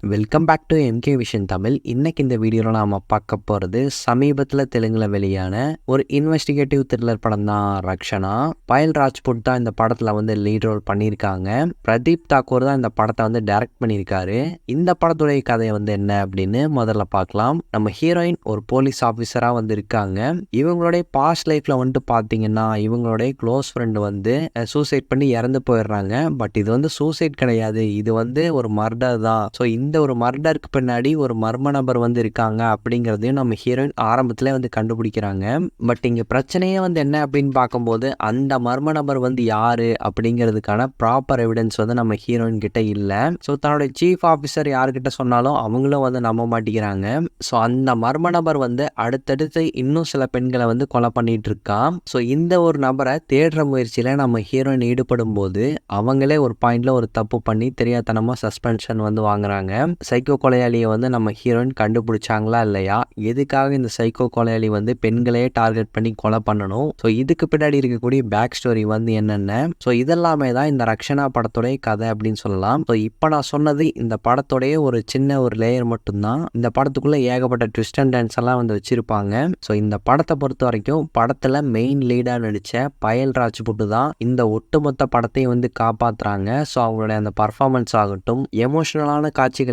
Welcome back to MK vision Tamil. இன்னைக்கு இந்த வீடியோவில் நாம் பார்க்க போகிறது சமீபத்தில் தெலுங்குல வெளியான ஒரு இன்வெஸ்டிகேட்டிவ் த்ரில்லர் படம் தான் ரக்ஷனா. பாயல் ராஜ்புட் தான் இந்த படத்தில் வந்து லீட் ரோல் பண்ணியிருக்காங்க. பிரதீப் தாக்கூர் தான் இந்த படத்தை வந்து டைரக்ட் பண்ணியிருக்காரு. இந்த படத்துடைய கதையை வந்து என்ன அப்படின்னு முதல்ல பார்க்கலாம். நம்ம ஹீரோயின் ஒரு போலீஸ் ஆஃபீஸராக வந்து இருக்காங்க. இவங்களுடைய பாஸ்ட் லைஃப்பில் வந்துட்டு பார்த்தீங்கன்னா இவங்களுடைய க்ளோஸ் ஃப்ரெண்டு வந்து சூசைட் பண்ணி இறந்து போயிடுறாங்க. பட் இது வந்து சூசைட் கிடையாது, இது வந்து ஒரு மர்டர் தான். ஸோ இந்த ஒரு மர்டருக்கு பின்னாடி ஒரு மர்ம நபர் வந்து இருக்காங்க அப்படிங்கிறதையும் நம்ம ஹீரோயின் ஆரம்பத்திலே வந்து கண்டுபிடிக்கிறாங்க. பட் இங்கே பிரச்சனையே வந்து என்ன அப்படின்னு பார்க்கும்போது அந்த மர்ம நபர் வந்து யாரு அப்படிங்கிறதுக்கான ப்ராப்பர் எவிடன்ஸ் வந்து நம்ம ஹீரோயின் கிட்ட இல்லை. ஸோ தன்னுடைய சீஃப் ஆஃபீஸர் யாருக்கிட்ட சொன்னாலும் அவங்களும் வந்து நம்ப மாட்டேங்கிறாங்க. ஸோ அந்த மர்ம நபர் வந்து அடுத்தடுத்து இன்னும் சில பெண்களை வந்து கொலை பண்ணிட்டு இருக்கான். ஸோ இந்த ஒரு நபரை தேடுற முயற்சியில் நம்ம ஹீரோயின் ஈடுபடும் போது அவங்களே ஒரு பாயிண்ட்ல ஒரு தப்பு பண்ணி தெரியாதனமா சஸ்பென்ஷன் வந்து வாங்குறாங்க. சைக்கோ கொலையாளியை வந்து நம்ம ஹீரோயின் கண்டுபிடிச்சாங்களா இல்லையா, எதுக்காக இந்த சைக்கோ கொலையாளி வந்து பெண்களையே டார்கெட் பண்ணி கொலை பண்ணணும், ஸோ இதுக்கு பின்னாடி இருக்கக்கூடிய பேக் ஸ்டோரி வந்து என்னென்ன, ஸோ இதெல்லாமே தான் இந்த ரக்ஷனா படத்துடைய கதை அப்படின்னு சொல்லலாம். ஸோ இப்போ நான் சொன்னது இந்த படத்துடைய ஒரு சின்ன ஒரு லேயர் மட்டும்தான். இந்த படத்துக்குள்ள ஏகப்பட்ட ட்விஸ்ட் அண்ட் டான்ஸ் எல்லாம் வந்து வச்சிருப்பாங்க. ஸோ இந்த படத்தை பொறுத்த வரைக்கும் படத்துல மெயின் லீடா நடிச்ச பாயல் ராஜ்புட் தான் இந்த ஒட்டுமொத்த படத்தையும் வந்து காப்பாத்துறாங்க. ஸோ அவங்களுடைய அந்த பர்ஃபார்மன்ஸ் ஆகட்டும், எமோஷனலான காட்சிகளாகட்டும்,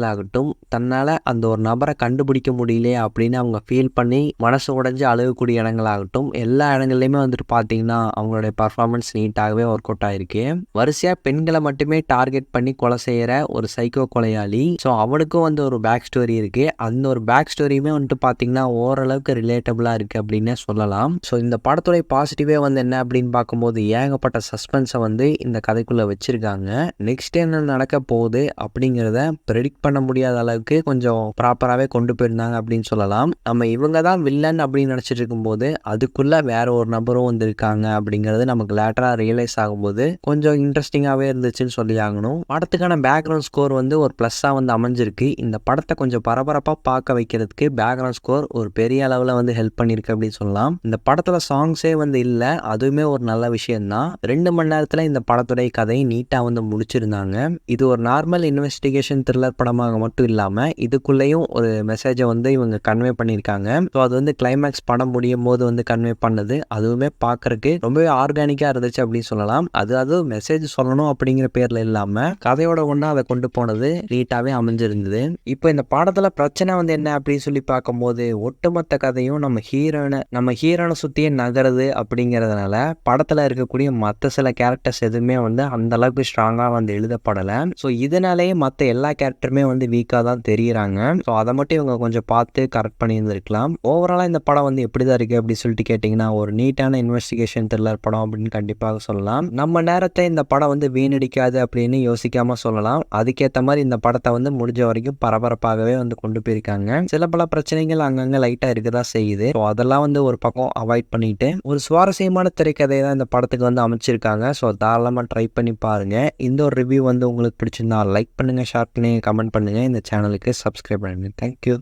தன்னால் அந்த ஒரு நபரை கண்டுபிடிக்க முடியலையே அப்படின்னு அவங்க ஃபீல் பண்ணி மனசு உடைஞ்சு அழுகக்கூடிய இடங்களாகட்டும், எல்லா இடங்கள்லையுமே வந்துட்டு பார்த்தீங்கன்னா அவங்களுடைய பர்ஃபார்மன்ஸ் நீட்டாகவே ஒர்க் அவுட் ஆயிருக்கு. வரிசையாக பெண்களை மட்டுமே டார்கெட் பண்ணி கொலை செய்கிற ஒரு சைக்கோ கொலையாளி. ஸோ அவனுக்கும் வந்து ஒரு பேக் ஸ்டோரி இருக்குது. அந்த ஒரு பேக் ஸ்டோரியுமே வந்துட்டு பார்த்தீங்கன்னா ஓரளவுக்கு ரிலேட்டபிளாக இருக்குது அப்படின்னே சொல்லலாம். ஸோ இந்த படத்துடைய பாசிட்டிவே வந்து என்ன அப்படின்னு பார்க்கும்போது ஏகப்பட்ட சஸ்பென்ஸை வந்து இந்த கதைக்குள்ளே வச்சுருக்காங்க. நெக்ஸ்ட் என்ன நடக்க போகுது அப்படிங்கிறத ப்ரெடிக்ட் பண்ண முடியாத அளவுக்கு கொஞ்சம் ப்ராப்பராகவே கொண்டு போயிருந்தாங்க அப்படின்னு சொல்லலாம். நம்ம இவங்க தான் வில்லன் அப்படின்னு நினச்சிட்டு இருக்கும்போது அதுக்குள்ளே வேற ஒரு நபரும் வந்து இருக்காங்க அப்படிங்கிறது நமக்கு லேட்டராக ரியலைஸ் ஆகும்போது கொஞ்சம் இன்ட்ரெஸ்டிங்காகவே இருந்துச்சுன்னு சொல்லி ஆகணும். படத்துக்கான பேக்ரவுண்ட் ஸ்கோர் வந்து ஒரு ப்ளஸ்ஸாக வந்து அமைஞ்சிருக்கு. இந்த படத்தை கொஞ்சம் பரபரப்பாக பார்க்க வைக்கிறதுக்கு பேக்ரவுண்ட் ஸ்கோர் ஒரு பெரிய அளவில் வந்து ஹெல்ப் பண்ணியிருக்கு அப்படின்னு சொல்லலாம். இந்த படத்தில் சாங்ஸே வந்து இல்லை, அதுவுமே ஒரு நல்ல விஷயம்தான். 2 மணி நேரத்தில் இந்த படத்துடைய கதையை நீட்டாக வந்து முடிச்சிருந்தாங்க. இது ஒரு நார்மல் இன்வெஸ்டிகேஷன் த்ரில்லர் படமாக மட்டும் இல்லாமல் இதுக்குள்ளேயும் ஒரு மெசேஜை வந்து இவங்க கன்வே பண்ணியிருக்காங்க. ஸோ அது வந்து கிளைமேக்ஸ் படம் முடியும் போது வந்து கன்வே பண்ணது அதுவுமே பார்க்கறதுக்கு ரொம்பவே ஆர்கானிக்காக இருந்துச்சு அப்படின்னு சொல்லலாம். அது மெசேஜ் சொல்லணும் அப்படிங்கிற பேரில் இல்லாமல் கதையோட ஒன்றா அதை கொண்டு போனது நீட்டாகவே அமைஞ்சிருந்தது. இப்போ இந்த படத்தில் பிரச்சனை வந்து என்ன அப்படின்னு சொல்லி பார்க்கும்போது ஒட்டுமொத்த கதையும் நம்ம ஹீரோனை சுற்றியே நகருது அப்படிங்கிறதுனால படத்தில் இருக்கக்கூடிய மற்ற சில கேரக்டர்ஸ் எதுவுமே வந்து அந்த அளவுக்கு ஸ்ட்ராங்காக வந்து எழுதப்படலை. ஸோ இதனாலேயே மற்ற எல்லா கேரக்டருமே வந்து வீக்காக தான் தெரியுறாங்க. ஸோ அதை மட்டும் இவங்க கொஞ்சம் பார்த்து கரெக்ட் பண்ணியிருந்திருக்கலாம். ஓவராலாக இந்த படம் வந்து எப்படி தான் இருக்குது அப்படின்னு சொல்லிட்டு கேட்டிங்கன்னா ஒரு நீட்டான இன்வெஸ்டிகேஷன் த்ரில்லர் படம் அப்படின்னு கண்டிப்பாக சொல்லலாம். நம்ம நேரத்தை இந்த படம் வந்து வீணடிக்காது அப்படின்னு யோசிக்காமல் சொல்லலாம். அதுக்கேற்ற மாதிரி இந்த படத்தை வந்து முடிஞ்ச வரைக்கும் பரபரப்பாகவே வந்து கொண்டு போயிருக்காங்க. சில பல பிரச்சனைகள் அங்கங்கே லைட்டாக இருக்க தான் செய்யுது. ஸோ அதெல்லாம் வந்து ஒரு பக்கம் அவாய்ட் பண்ணிட்டு ஒரு சுவாரஸ்யமான திரைக்கதையை தான் இந்த படத்துக்கு வந்து அமைச்சிருக்காங்க. ஸோ தாராளமாக ட்ரை பண்ணி பாருங்க. இந்த ஒரு ரிவ்யூ வந்து உங்களுக்கு பிடிச்சிருந்தா லைக் பண்ணுங்க, ஷேர் பண்ணுங்க, கமெண்ட் பண்ணுங்க, இந்த சேனலுக்கு சப்ஸ்கிரைப் பண்ணுங்க. தேங்க்யூ.